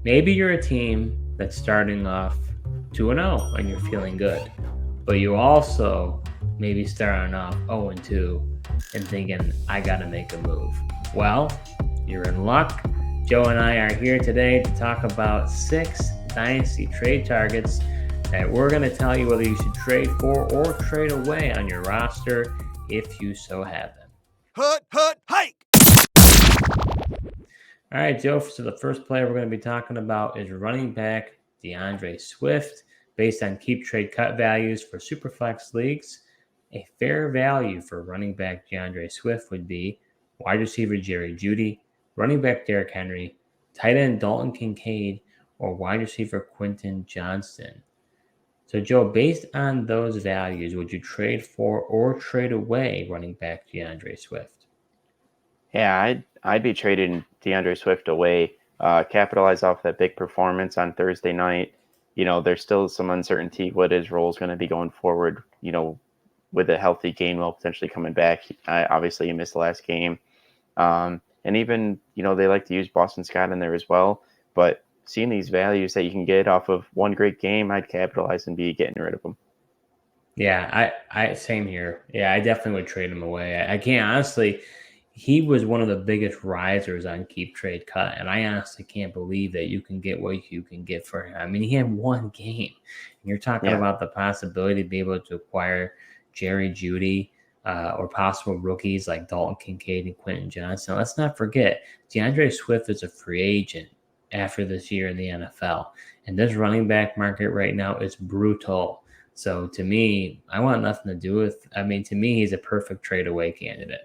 Maybe you're a team that's starting off 2-0 and you're feeling good, but you also maybe starting off 0-2 and thinking, I got to make a move. Well, you're in luck. Joe and I are here today to talk about 6 Dynasty trade targets that we're going to tell you whether you should trade for or trade away on your roster if you so have them. Hike! All right, Joe, so the first player we're going to be talking about is running back DeAndre Swift. Based on keep trade cut values for Superflex leagues, a fair value for running back DeAndre Swift would be wide receiver Jerry Jeudy, running back Derrick Henry, tight end Dalton Kincaid, or wide receiver Quentin Johnston. So, Joe, based on those values, would you trade for or trade away running back DeAndre Swift? Yeah, I'd be trading DeAndre Swift away, capitalize off that big performance on Thursday night. There's still some uncertainty what his role is going to be going forward, with a healthy Gainwell potentially coming back. Obviously, he missed the last game. And even, they like to use Boston Scott in there as well. But seeing these values that you can get off of one great game, I'd capitalize and be getting rid of them. Yeah, I same here. Yeah, I definitely would trade him away. I can't honestly. He was one of the biggest risers on keep trade cut, and I honestly can't believe that you can get what you can get for him. I mean, he had one game. And you're talking about the possibility to be able to acquire Jerry Jeudy or possible rookies like Dalton Kincaid and Quentin Johnston. Let's not forget, DeAndre Swift is a free agent after this year in the NFL, and this running back market right now is brutal. So to me, I want nothing to do with. I mean, to me, he's a perfect trade away candidate.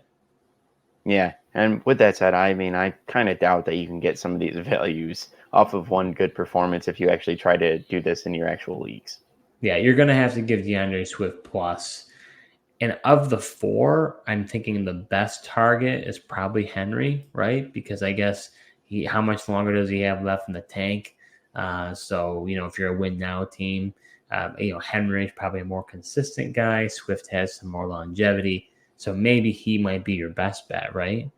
Yeah, and with that said, I mean, I kind of doubt that you can get some of these values off of one good performance if you actually try to do this in your actual leagues. Yeah, you're going to have to give DeAndre Swift plus. And of the 4, I'm thinking the best target is probably Henry, right? Because I guess how much longer does he have left in the tank? So, if you're a win now team, Henry is probably a more consistent guy. Swift has some more longevity. So maybe he might be your best bet, right?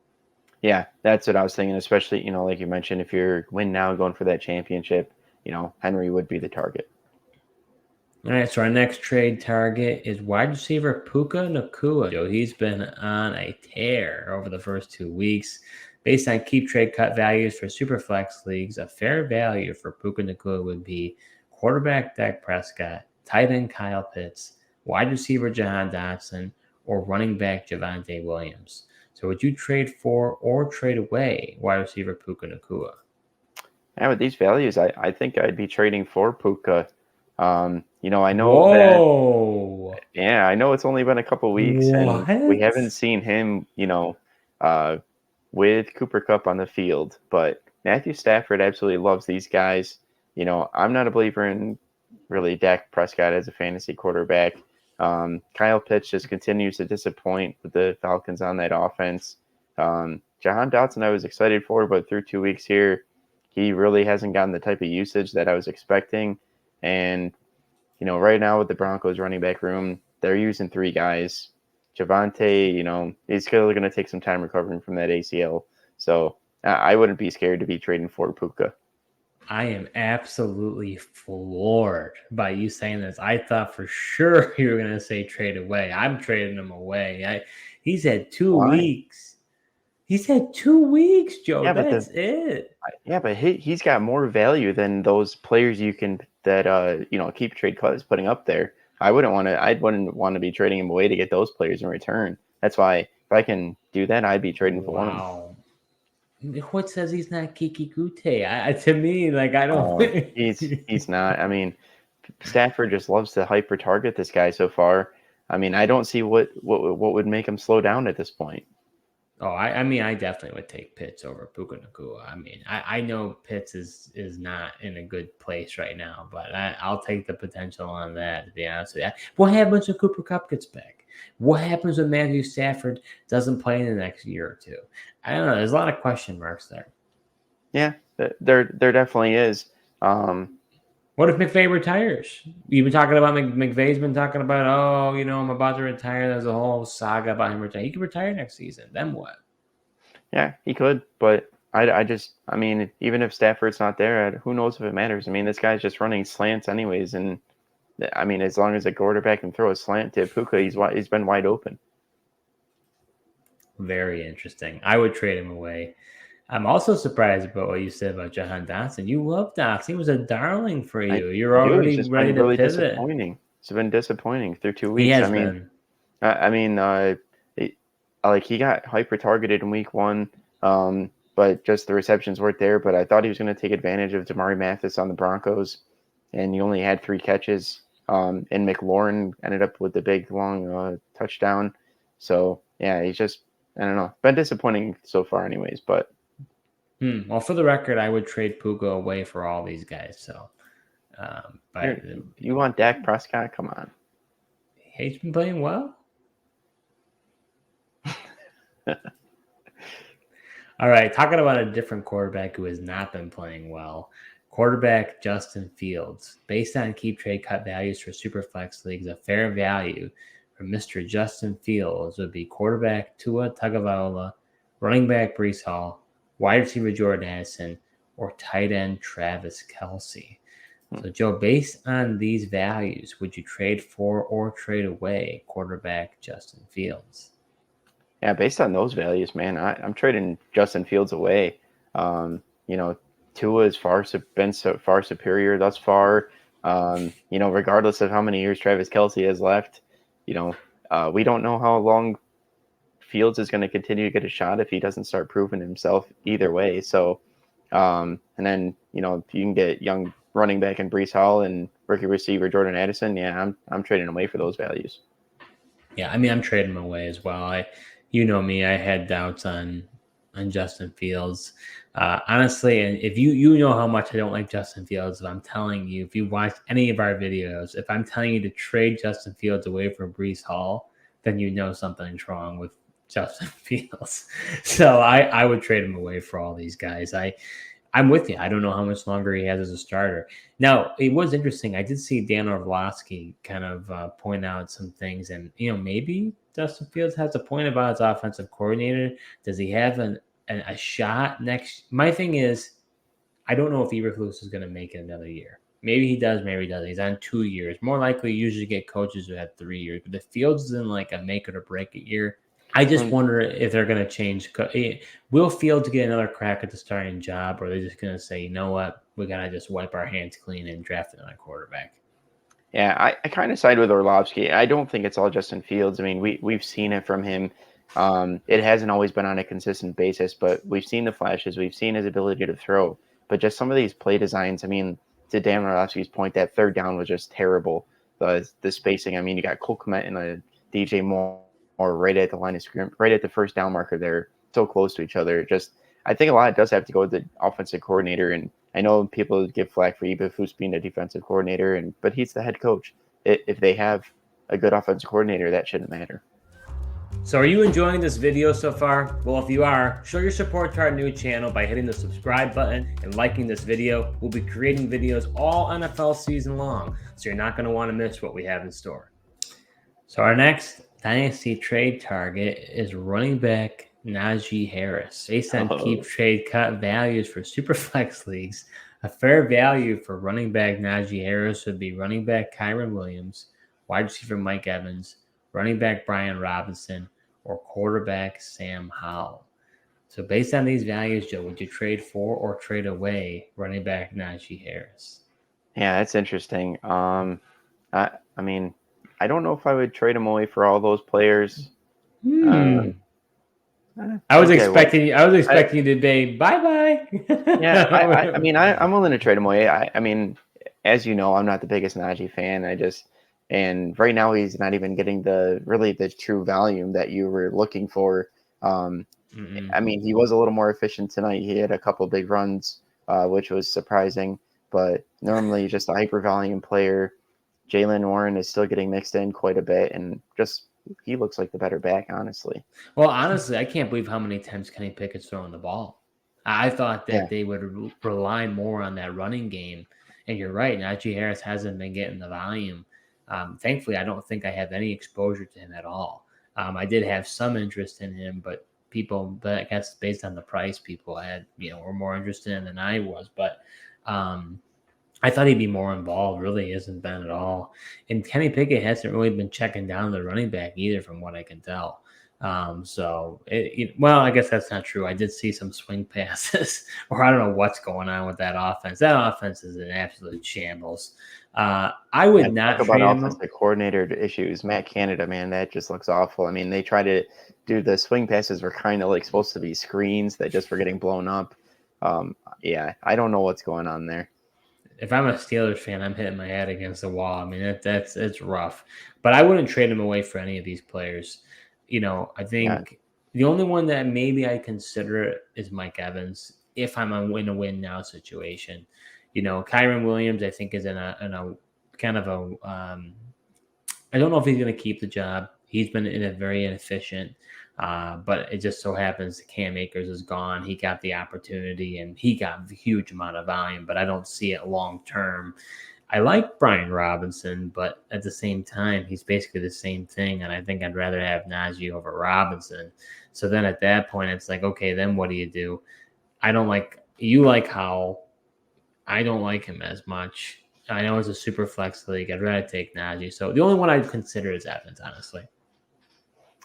Yeah, that's what I was thinking, especially, like you mentioned, if you're win now going for that championship, Henry would be the target. All right, so our next trade target is wide receiver Puka Nacua. Joe, he's been on a tear over the first 2 weeks. Based on keep trade cut values for Superflex leagues, a fair value for Puka Nacua would be quarterback Dak Prescott, tight end Kyle Pitts, wide receiver Jahan Dotson, or running back Javonte Williams. So would you trade for or trade away wide receiver Puka Nacua? Yeah, with these values, I think I'd be trading for Puka. I know Whoa. that. Yeah, I know it's only been a couple weeks, and we haven't seen him, with Cooper Kupp on the field. But Matthew Stafford absolutely loves these guys. I'm not a believer in really Dak Prescott as a fantasy quarterback. Kyle Pitts just continues to disappoint with the Falcons on that offense. Jahan Dotson I was excited for, but through 2 weeks here, he really hasn't gotten the type of usage that I was expecting. And, right now with the Broncos running back room, they're using 3 guys. Javonte, he's still going to take some time recovering from that ACL. So I wouldn't be scared to be trading for Puka. I am absolutely floored by you saying this. I thought for sure you were going to say trade away. I'm trading him away. He's had 2 weeks. He's had 2 weeks, Joe. Yeah, that's it. Yeah, but he's got more value than those players keep trade cut is putting up there. I wouldn't want to be trading him away to get those players in return. That's why if I can do that, I'd be trading for one of them. What says he's not Kiki Gute? To me, I don't. He's not. I mean, Stafford just loves to hyper target this guy so far. I mean, I don't see what would make him slow down at this point. Oh, I mean, I definitely would take Pitts over Puka Nacua. I mean, I know Pitts is not in a good place right now, but I'll take the potential on that, to be honest with you. What happens when Cooper Kupp gets back? What happens when Matthew Stafford doesn't play in the next year or two? I don't know. There's a lot of question marks there. Yeah, there definitely is. What if McVay retires? You've been talking about McVay's been talking about, I'm about to retire. There's a whole saga about him retiring. He could retire next season. Then what? Yeah, he could, but I mean, even if Stafford's not there, who knows if it matters? I mean, this guy's just running slants anyways, and I mean, as long as a quarterback can throw a slant to Puka, he's been wide open. Very interesting. I would trade him away. I'm also surprised about what you said about Jahan Dotson. You love Dotson. He was a darling for I you. You're do. It's already just ready been to really pivot. disappointing. It's been disappointing through 2 He weeks. has been. I mean, like he got hyper targeted in week 1, but just the receptions weren't there. But I thought he was going to take advantage of Damari Mathis on the Broncos, and he only had 3 catches. And McLaurin ended up with the big long touchdown. So yeah, he's just, I don't know, been disappointing so far, anyways. But Well, for the record, I would trade Puka away for all these guys. So, but you want Dak Prescott? Come on. He's been playing well. All right, talking about a different quarterback who has not been playing well. Quarterback Justin Fields. Based on keep trade cut values for Superflex leagues, a fair value for Mr. Justin Fields would be quarterback Tua Tagovailoa, running back Breece Hall, wide receiver Jordan Addison, or tight end Travis Kelce. So, Joe, based on these values, would you trade for or trade away quarterback Justin Fields? Yeah, based on those values, man, I'm trading Justin Fields away. Tua has been so far superior thus far. Regardless of how many years Travis Kelce has left, we don't know how long Fields is going to continue to get a shot if he doesn't start proving himself either way. So, and then if you can get young running back in Breece Hall and rookie receiver Jordan Addison, yeah, I'm trading away for those values. Yeah, I mean, I'm trading him away as well. You know me, I had doubts on Justin Fields. Honestly, and if you know how much I don't like Justin Fields, if I'm telling you, if you watch any of our videos, if I'm telling you to trade Justin Fields away from Breece Hall, then you know something's wrong with Justin Fields. So I would trade him away for all these guys. I'm with you. I don't know how much longer he has as a starter. Now, it was interesting. I did see Dan Orlovsky kind of point out some things, and maybe Justin Fields has a point about his offensive coordinator. Does he have a shot next? My thing is, I don't know if Eberflus is going to make it another year. Maybe he does, maybe he doesn't. He's on 2 years. More likely, you usually get coaches who have 3 years. But if Fields is in like a make it or break it year, I just wonder if they're going to change. Will Fields get another crack at the starting job, or are they just going to say, you know what, we got to just wipe our hands clean and draft another quarterback? Yeah, I kind of side with Orlovsky. I don't think it's all Justin Fields. I mean, we've seen it from him. It hasn't always been on a consistent basis, but we've seen the flashes. We've seen his ability to throw. But just some of these play designs, I mean, to Dan Orlovsky's point, that third down was just terrible. The spacing, I mean, you got Cole Kmet and a DJ Moore right at the line of scrimmage, right at the first down marker there, so close to each other. I think a lot does have to go with the offensive coordinator, and I know people give flack for Eberflus being a defensive coordinator, but he's the head coach. If they have a good offensive coordinator, that shouldn't matter. So are you enjoying this video so far? Well, if you are, show your support to our new channel by hitting the subscribe button and liking this video. We'll be creating videos all NFL season long, so you're not going to want to miss what we have in store. So our next Dynasty trade target is running back Najee Harris. Based on keep trade cut values for Superflex leagues, a fair value for running back Najee Harris would be running back Kyron Williams, wide receiver Mike Evans, running back Brian Robinson, or quarterback Sam Howell. So based on these values, Joe, would you trade for or trade away running back Najee Harris? Yeah, that's interesting. I mean, I don't know if I would trade him away for all those players. I was expecting you to say bye bye. Yeah, I mean, I'm willing to trade him away. I mean, as you know, I'm not the biggest Najee fan. And right now he's not even getting the true volume that you were looking for. I mean, he was a little more efficient tonight. He had a couple big runs, which was surprising. But normally, just a hyper volume player. Jaylen Warren is still getting mixed in quite a bit, and he looks like the better back, honestly. Well, honestly, I can't believe how many times Kenny Pickett's throwing the ball. I thought that they would rely more on that running game. And you're right, Najee Harris hasn't been getting the volume. Thankfully, I don't think I have any exposure to him at all. I did have some interest in him, but people, but I guess based on the price, people had, were more interested in than I was. But I thought he'd be more involved. Really isn't been at all. And Kenny Pickett hasn't really been checking down the running back either, from what I can tell. Well, I guess that's not true. I did see some swing passes, or I don't know what's going on with that offense. That offense is an absolute shambles. I would not talk about trade him. offensive coordinator issues. Matt Canada, man, that just looks awful. I mean, they try to do the swing passes were kind of like supposed to be screens that just were getting blown up. Yeah, I don't know what's going on there. If I'm a Steelers fan, I'm hitting my head against the wall. I mean, it's rough, but I wouldn't trade him away for any of these players. I think the only one that maybe I consider is Mike Evans if I'm a win now situation. Kyron Williams, I think, is in a kind of a I don't know if he's going to keep the job. He's been in a very inefficient, but it just so happens Cam Akers is gone. He got the opportunity and he got a huge amount of volume, but I don't see it long term. I like Brian Robinson, but at the same time, he's basically the same thing, and I think I'd rather have Najee over Robinson. So then at that point, it's like, okay, then what do you do? You like Howell. I don't like him as much. I know it's a super flex league. I'd rather take Najee. So the only one I'd consider is Evans, honestly.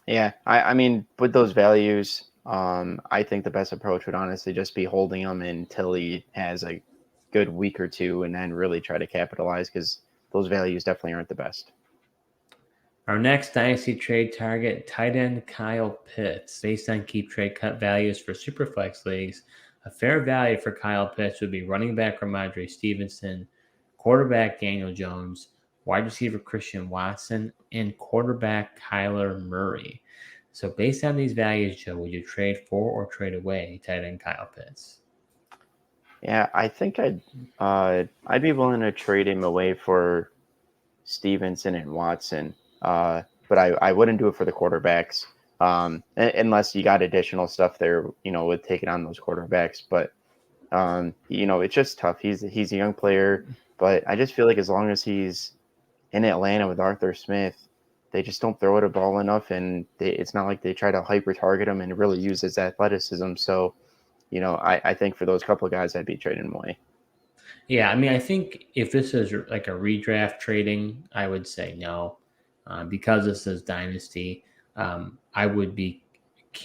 Yeah, I mean, with those values, I think the best approach would honestly just be holding him until he has a good week or two and then really try to capitalize, because those values definitely aren't the best. Our next Dynasty trade target, tight end Kyle Pitts. Based on keep trade cut values for Superflex leagues, a fair value for Kyle Pitts would be running back Ramondre Stevenson, quarterback Daniel Jones, wide receiver Christian Watson, and quarterback Kyler Murray. So based on these values, Joe, would you trade for or trade away tight end Kyle Pitts? Yeah, I think I'd be willing to trade him away for Stevenson and Watson, but I wouldn't do it for the quarterbacks, unless you got additional stuff there, with taking on those quarterbacks. But it's just tough. He's a young player, but I just feel like as long as he's in Atlanta with Arthur Smith, they just don't throw it a ball enough, and it's not like they try to hyper target him and really use his athleticism. So, I think for those couple of guys, I'd be trading him away. Yeah, I mean, I think if this is like a redraft trading, I would say no. Because this is Dynasty, I would be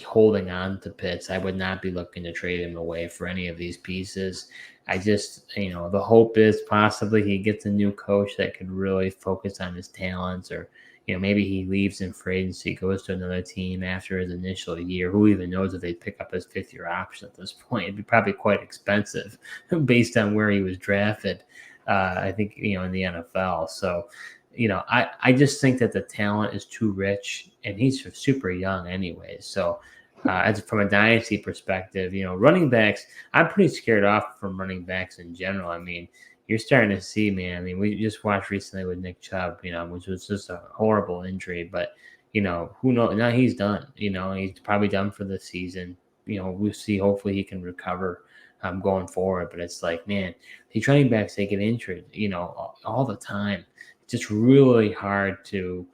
holding on to Pitts. I would not be looking to trade him away for any of these pieces. I just, the hope is possibly he gets a new coach that could really focus on his talents, or, maybe he leaves in free agency, goes to another team after his initial year. Who even knows if they'd pick up his fifth-year option at this point? It'd be probably quite expensive based on where he was drafted, I think, in the NFL. So, I just think that the talent is too rich, and he's super young anyway. So, as from a dynasty perspective, running backs, I'm pretty scared off from running backs in general. I mean, you're starting to see, man. I mean, we just watched recently with Nick Chubb, which was just a horrible injury, but who knows? Now he's done. He's probably done for the season. We'll see. Hopefully, he can recover going forward. But it's like, man, these running backs, they get injured, all the time. It's just really hard to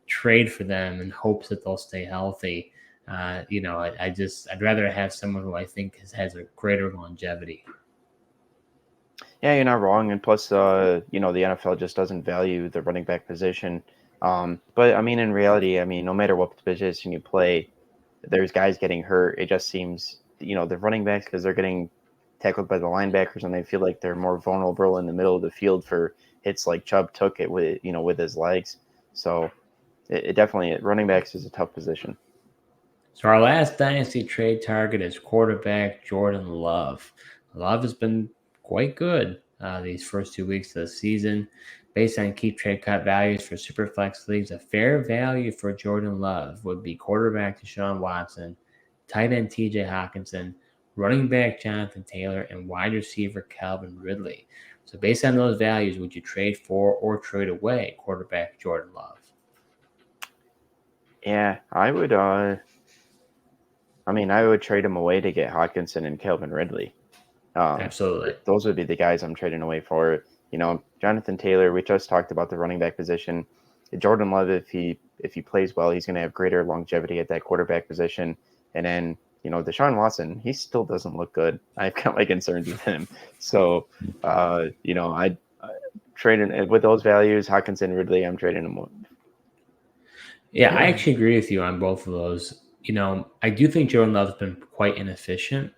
trade for them in hopes that they'll stay healthy. I'd rather have someone who I think has a greater longevity. Yeah, you're not wrong. And plus, the NFL just doesn't value the running back position. But I mean, in reality, no matter what position you play, there's guys getting hurt. It just seems, the running backs, because they're getting tackled by the linebackers, and they feel like they're more vulnerable in the middle of the field for hits like Chubb took it with his legs. So it definitely, running backs is a tough position. So our last dynasty trade target is quarterback Jordan Love. Love has been quite good these first 2 weeks of the season. Based on keep trade cut values for Superflex leagues, a fair value for Jordan Love would be quarterback Deshaun Watson, tight end TJ Hawkinson, running back Jonathan Taylor, and wide receiver Calvin Ridley. So based on those values, would you trade for or trade away quarterback Jordan Love? Yeah, I would. I would trade him away to get Hawkinson and Calvin Ridley. Absolutely. Those would be the guys I'm trading away for. Jonathan Taylor, we just talked about the running back position. Jordan Love, if he plays well, he's going to have greater longevity at that quarterback position. And then, Deshaun Watson, he still doesn't look good. I've got my concerns with him. So, I trading with those values, Hawkinson, Ridley, I'm trading them. Yeah, I actually agree with you on both of those. I do think Jordan Love's been quite inefficient.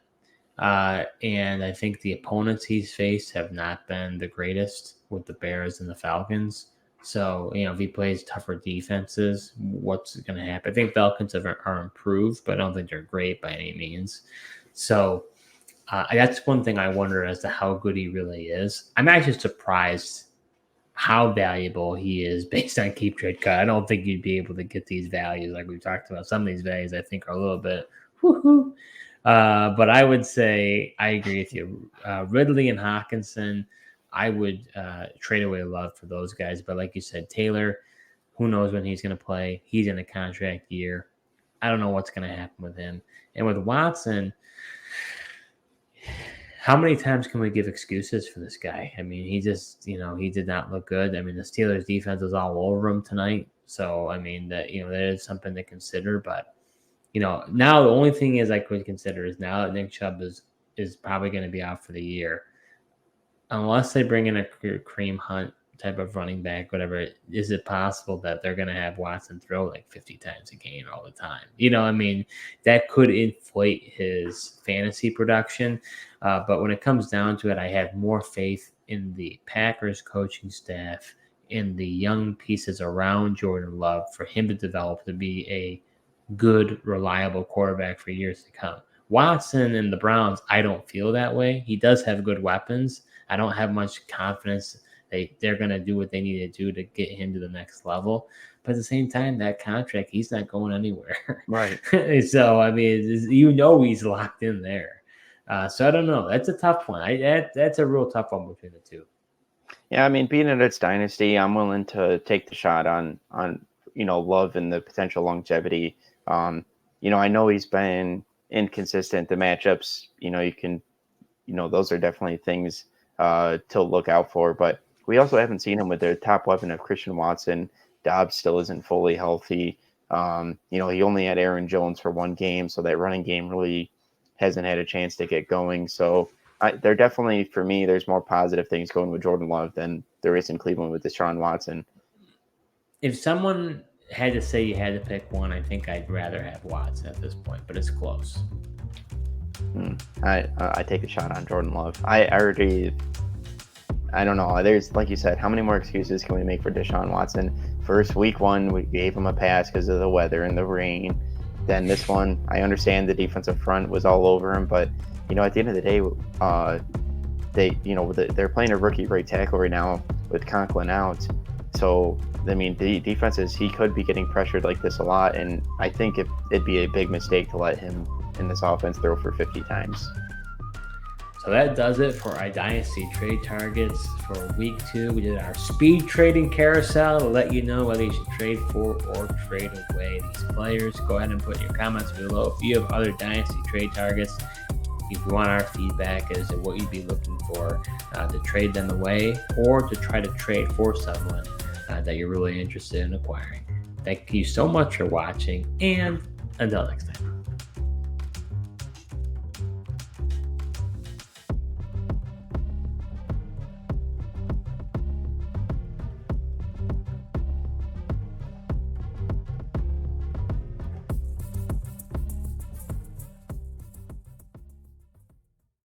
And I think the opponents he's faced have not been the greatest with the Bears and the Falcons. So, if he plays tougher defenses, what's going to happen? I think Falcons are improved, but I don't think they're great by any means. So, that's one thing I wonder as to how good he really is. I'm actually surprised how valuable he is based on keep trade cut. I don't think you'd be able to get these values like we talked about. Some of these values I think are a little bit woohoo. But I would say I agree with you. Ridley and Hawkinson, I would trade away Love for those guys. But like you said, Taylor, who knows when he's going to play? He's in a contract year. I don't know what's going to happen with him. And with Watson, how many times can we give excuses for this guy? I mean, he just, he did not look good. I mean, the Steelers defense was all over him tonight. So, I mean, that is something to consider. But, now the only thing I could consider is now that Nick Chubb is probably going to be out for the year, unless they bring in a Kareem Hunt type of running back, whatever, is it possible that they're going to have Watson throw like 50 times a game all the time? I mean, that could inflate his fantasy production. But when it comes down to it, I have more faith in the Packers coaching staff, in the young pieces around Jordan Love for him to develop to be a good, reliable quarterback for years to come. Watson and the Browns, I don't feel that way. He does have good weapons. I don't have much confidence they're going to do what they need to do to get him to the next level. But at the same time, that contract, he's not going anywhere. Right. So, I mean, he's locked in there. So I don't know. That's a tough one. That's a real tough one between the two. Yeah, I mean, being that it's Dynasty, I'm willing to take the shot on Love and the potential longevity. I know he's been inconsistent. The matchups, those are definitely things to look out for. But we also haven't seen him with their top weapon of Christian Watson. Dobbs still isn't fully healthy. He only had Aaron Jones for one game, so that running game really hasn't had a chance to get going. So they're definitely, for me, there's more positive things going with Jordan Love than there is in Cleveland with Deshaun Watson. If someone had to say you had to pick one, I think I'd rather have Watson at this point, but it's close. I take a shot on Jordan Love. I don't know. There's, like you said, how many more excuses can we make for Deshaun Watson? First, week one, we gave him a pass because of the weather and the rain. Then this one, I understand the defensive front was all over him, but at the end of the day, they're playing a rookie right tackle right now with Conklin out. So, I mean, the defenses, he could be getting pressured like this a lot, and I think it'd be a big mistake to let him in this offense throw for 50 times. So that does it for our Dynasty trade targets for week 2. We did our speed trading carousel to let you know whether you should trade for or trade away these players. Go ahead and put your comments below if you have other Dynasty trade targets. If you want our feedback as to what you'd be looking for to trade them away or to try to trade for someone that you're really interested in acquiring. Thank you so much for watching, and until next time.